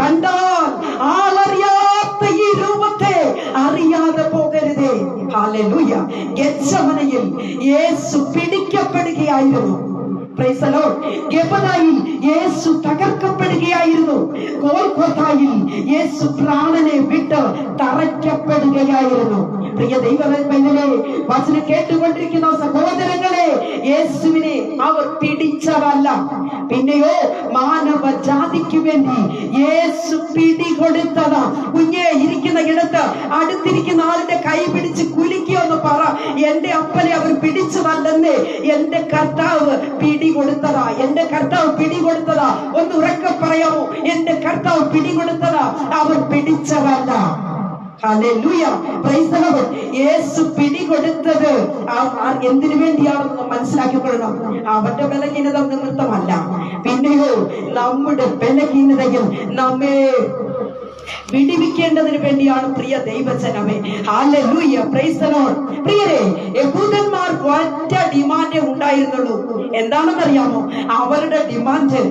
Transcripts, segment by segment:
കണ്ടാൽ ആളറിയാത്ത ഈ രൂപത്തെ അറിയാതെ പോകരുതേ. ഹല്ലേലൂയ. ഗെത്സമനയിൽ യേശു പിടിക്കപ്പെടുകയായിരുന്നു. Praise the Lord. ഗെബദയിൽ യേശു തകർക്കപ്പെടുകയായിരുന്നു. ഗോൽഗോഥായിൽ യേശു പ്രാണനെ വിട്ട് തറയ്ക്കപ്പെടുകയായിരുന്നു. പ്രിയ ദൈവമേ, വചനം കേട്ടുകൊണ്ടിരിക്കുന്ന സഹോദരങ്ങളെ, യേശുവിനെ അവർ പിടിച്ചതല്ല, പിന്നെയോ മാനവ ജാതിക്ക് വേണ്ടി യേശു പിടികൊടുത്തതാ. കുഞ്ഞെ ഇരിക്കുന്ന ഇടത്ത് അടുത്തിരിക്കുന്ന ആളുടെ കൈ പിടിച്ച് കുലുക്കിയൊന്ന് പറ, എന്റെ അപ്പനെ അവർ പിടിച്ചതല്ലെന്ന്. എന്റെ കർത്താവ് പിടികൊടുത്തതാ. എന്റെ കർത്താവ് പിടികൊടുത്തതാ. ഒന്ന് ഉറക്കെ പറയാമോ? എന്റെ കർത്താവ് പിടികൊടുത്തതാ, അവർ പിടിച്ചതല്ല. Hallelujah. Praise the Lord. Yeshu പിടികൊടുത്തത് എന്തിനു വേണ്ടിയാണെന്ന് മനസ്സിലാക്കിക്കൊള്ളണം. അവന്റെ ബലഹീനത നിമിത്തമല്ല, പിന്നെയോ നമ്മുടെ ബലഹീനതയിൽ നമ്മെ വിടിവിക്കേണ്ടതിന് വേണ്ടിയാണ്. പ്രിയ ദൈവജനമേ, ഹല്ലേലൂയ. Praise the Lord. പ്രിയരെ, യഹൂദന്മാർക്ക് ഒറ്റ ഡിമാൻഡേ ഉണ്ടായിരുന്നുള്ളൂ. എന്താണെന്നറിയാമോ? അവരുടെ ഡിമാൻഡ്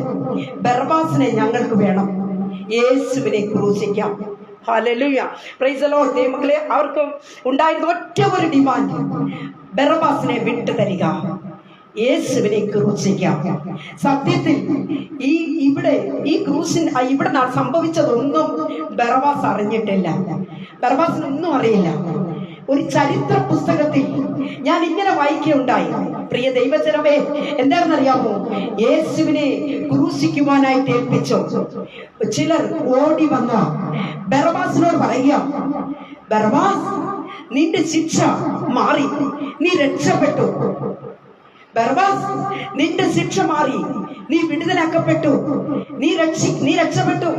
ബർബാസിനെ ഞങ്ങൾക്ക് വേണം, യേശുവിനെ ക്രൂശിക്കാം. ഹല്ലേലൂയ. Praise the Lord. ദൈവമക്കളെ, അവർക്ക് ഉണ്ടായിരുന്ന ഒറ്റ ഒരു ഡിമാൻഡ്, ബർബാസിനെ വിട്ടു തരിക, യേശുവിനെ ക്രൂശിക്കാം. സത്യത്തിൽ ഈ ക്രൂശിൻ ഇവിടെ സംഭവിച്ചതൊന്നും ബർബാസ് അറിഞ്ഞിട്ടില്ല. ബർബാസിനൊന്നും അറിയില്ല. ഒരു ചരിത്ര പുസ്തകത്തിൽ ഞാൻ ഇങ്ങനെ വായിക്കുകയുണ്ടായി. പ്രിയ ദൈവജനമേ, എന്താണെന്നറിയാമോ? യേശുവിനെ ക്രൂശിക്കുവാനായിട്ട് ഏൽപ്പിച്ചു. ചിലർ ഓടി വന്ന ബർബാസിനോട് പറയുക, ബർബാസ്, നിന്റെ ശിക്ഷ മാറി, നീ രക്ഷപ്പെട്ടു. ബർബാസ്, നിന്റെ ശിക്ഷ മാറി, നീ വിടുതലാക്കപ്പെട്ടു, നീ രക്ഷപ്പെട്ടു.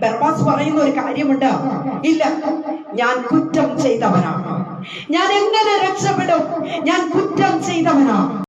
ബർബാസ് പറയുന്ന ഒരു കാര്യമുണ്ട്, ഇല്ല, ഞാൻ കുറ്റം ചെയ്തവനാണ്, ഞാൻ എങ്ങനെ രക്ഷപ്പെടും? ഞാൻ കുറ്റം ചെയ്തവനാണ്.